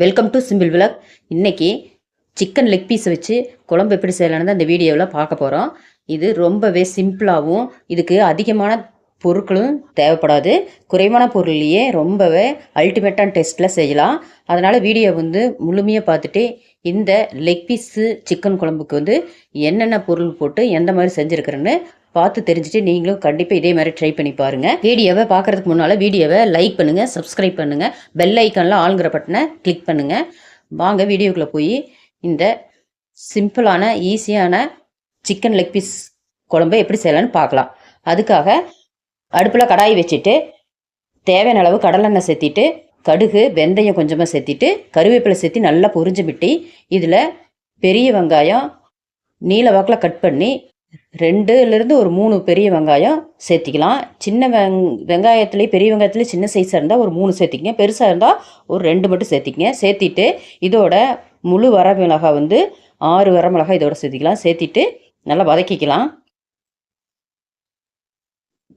Welcome to simple vlog. இன்றைக்கி chicken leg பீஸை வச்சு குழம்பு எப்படி செய்யலான்னு அந்த வீடியோவில் பார்க்க போகிறோம். இது ரொம்பவே சிம்பிளாகவும் இதுக்கு அதிகமான பொருட்களும் தேவைப்படாது. குறைவான பொருள்லேயே ரொம்பவே அல்டிமேட்டான டேஸ்ட்டில் செய்யலாம். அதனால் வீடியோ முழுமையாக பார்த்துட்டு இந்த லெக் பீஸு சிக்கன் குழம்புக்கு என்னென்ன பொருள் போட்டு எந்த மாதிரி செஞ்சுருக்கிறேன்னு பார்த்து தெரிஞ்சுட்டு நீங்களும் கண்டிப்பாக இதே மாதிரி ட்ரை பண்ணி பாருங்கள். வீடியோவை பார்க்குறதுக்கு முன்னால் வீடியோவை லைக் பண்ணுங்கள், சப்ஸ்கிரைப் பண்ணுங்கள், பெல் ஐக்கானில் ஆளுங்கிற பட்டனை கிளிக் பண்ணுங்கள். வாங்க வீடியோக்குள்ளே போய் இந்த சிம்பிளான ஈஸியான சிக்கன் லெக் பீஸ் குழம்பை எப்படி செய்யலான்னு பார்க்கலாம். அதுக்காக அடுப்பில் கடாய் வச்சுட்டு தேவையான அளவு கடலெண்ணெய் சேர்த்திட்டு கடுகு வெந்தயம் கொஞ்சமாக சேர்த்திட்டு கருவேப்பிலை சேர்த்து நல்லா பொரிஞ்சு விட்டு இதில் பெரிய வெங்காயம் நீல வாக்கில் கட் பண்ணி 2லேருந்து ஒரு 3 பெரிய வெங்காயம் சேர்த்திக்கலாம். சின்ன வெங்காயத்துலேயே பெரிய வெங்காயத்துலேயே சின்ன சைஸாக இருந்தால் ஒரு 3 சேர்த்திக்கங்க, பெருசாக இருந்தால் ஒரு 2 மட்டும் சேர்த்திக்கங்க. சேர்த்திட்டு இதோட முழு வரமிளகாய் 6 வரமிளகாய் இதோட சேர்த்திக்கலாம். சேர்த்திட்டு நல்லா வதக்கிக்கலாம்.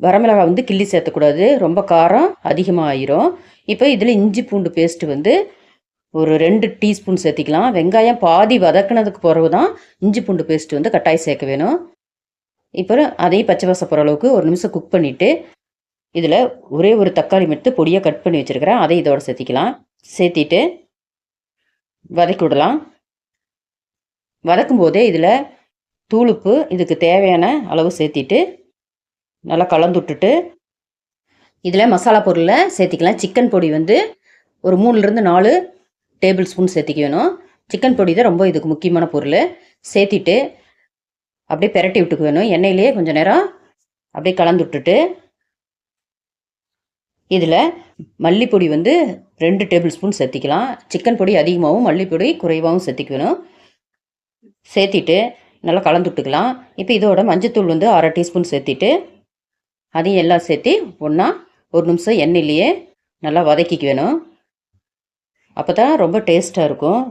வரமிளகாய் கிள்ளி சேர்த்தக்கூடாது, ரொம்ப காரம் அதிகமாக ஆயிரும். இப்போ இதில் இஞ்சி பூண்டு பேஸ்ட்டு ஒரு 2 டீஸ்பூன் சேர்த்திக்கலாம். வெங்காயம் பாதி வதக்கினதுக்கு பிறகு தான் இஞ்சி பூண்டு பேஸ்ட்டு கட்டாயம் சேர்க்க வேணும். இப்போ அதையும் பச்சை வாசம் போகிற அளவுக்கு ஒரு நிமிஷம் குக் பண்ணிவிட்டு இதில் ஒரே ஒரு தக்காளி மட்டும் பொடியாக கட் பண்ணி வச்சுருக்கிறேன், அதை இதோட சேர்த்திக்கலாம். சேர்த்திட்டு வதக்கி விடலாம். வதக்கும் போதே இதில் தூளுப்பு இதுக்கு தேவையான அளவு சேர்த்திட்டு நல்லா கலந்து விட்டுட்டு இதில் மசாலா பொருளை சேர்த்திக்கலாம். சிக்கன் பொடி ஒரு 3லேருந்து 4 டேபிள் ஸ்பூன் சேர்த்திக்க வேணும். சிக்கன் பொடி தான் ரொம்ப இதுக்கு முக்கியமான பொருள். சேர்த்திட்டு அப்படியே பெரட்டி விட்டுக்க வேணும். எண்ணெயிலேயே கொஞ்சம் நேரம் அப்படியே கலந்து விட்டுட்டு இதில் மல்லிப்பொடி 2 டேபிள் ஸ்பூன் சேர்த்திக்கலாம். சிக்கன் பொடி அதிகமாகவும் மல்லிப்பொடி குறைவாகவும் சேர்த்திக்க வேணும். சேர்த்திட்டு நல்லா கலந்து விட்டுக்கலாம். இப்போ இதோட மஞ்சத்தூள் 1/2 டீஸ்பூன் சேர்த்திட்டு அதையும் எல்லாம் சேர்த்து ஒன்றா ஒரு நிமிஷம் எண்ணெயிலேயே நல்லா வதக்கிக்க வேணும். அப்போ தான் ரொம்ப டேஸ்ட்டாக இருக்கும்.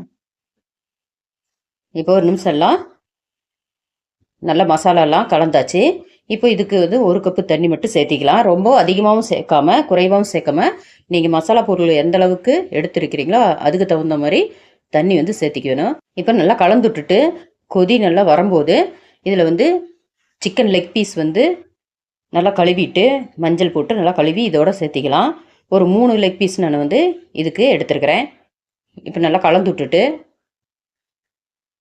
இப்போ ஒரு நிமிஷம் எல்லாம் நல்லா மசாலாலாம் கலந்தாச்சு. இப்போ இதுக்கு 1 கப்பு தண்ணி மட்டும் சேர்த்திக்கலாம். ரொம்ப அதிகமாகவும் சேர்க்காம குறைவாகவும் சேர்க்காம நீங்கள் மசாலா பொருள் எந்த அளவுக்கு எடுத்துருக்கிறீங்களோ அதுக்கு தகுந்த மாதிரி தண்ணி சேர்த்திக்க வேணும். இப்போ நல்லா கலந்து விட்டுட்டு கொதி நல்லா வரும்போது இதில் சிக்கன் லெக் பீஸ் நல்லா கழுவிட்டு மஞ்சள் போட்டு நல்லா கழுவி இதோட சேர்த்திக்கலாம். ஒரு 3 லெக் பீஸ் நான் இதுக்கு எடுத்துருக்கிறேன். இப்போ நல்லா கலந்து விட்டுட்டு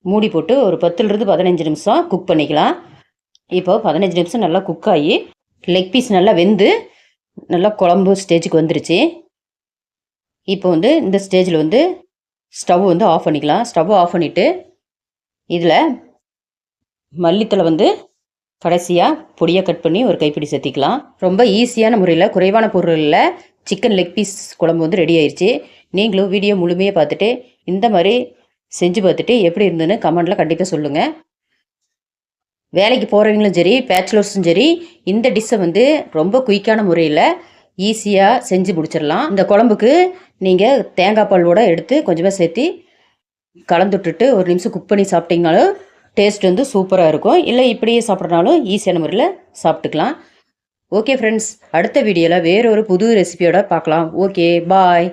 மூடி போட்டு ஒரு 10லேருந்து 15 நிமிஷம் குக் பண்ணிக்கலாம். இப்போ 15 நிமிஷம் நல்லா குக் ஆகி லெக் பீஸ் நல்லா வெந்து நல்லா குழம்பு ஸ்டேஜுக்கு வந்துருச்சு. இப்போ இந்த ஸ்டேஜில் ஸ்டவ் ஆஃப் பண்ணிக்கலாம். ஸ்டவ் ஆஃப் பண்ணிவிட்டு இதில் மல்லித்தலை கடைசியாக பொடியாக கட் பண்ணி ஒரு கைப்பிடி சேர்த்திக்கலாம். ரொம்ப ஈஸியான முறையில் குறைவான பொருளில் சிக்கன் லெக் பீஸ் குழம்பு ரெடி ஆயிடுச்சு. நீங்களும் வீடியோ முழுமையாக பார்த்துட்டு இந்த மாதிரி செஞ்சு பார்த்துட்டு எப்படி இருந்ததுன்னு கமெண்டில் கண்டிப்பாக சொல்லுங்கள். வேலைக்கு போகிறவங்களும் சரி பேச்சுலர்ஸும் சரி இந்த டிஷ்ஷை ரொம்ப குயிக்கான முறையில் ஈஸியாக செஞ்சு முடிச்சிடலாம். இந்த குழம்புக்கு நீங்கள் தேங்காய் பாலோடு எடுத்து கொஞ்சமாக சேர்த்து கலந்து விட்டுட்டு ஒரு நிமிஷம் குக் பண்ணி சாப்பிட்டிங்கனாலும் டேஸ்ட் சூப்பராக இருக்கும். இல்லை இப்படியே சாப்பிட்றனாலும் ஈஸியான முறையில் சாப்பிட்டுக்கலாம். ஓகே ஃப்ரெண்ட்ஸ், அடுத்த வீடியோவில் வேறொரு புது ரெசிபியோட பார்க்கலாம். ஓகே, பாய்.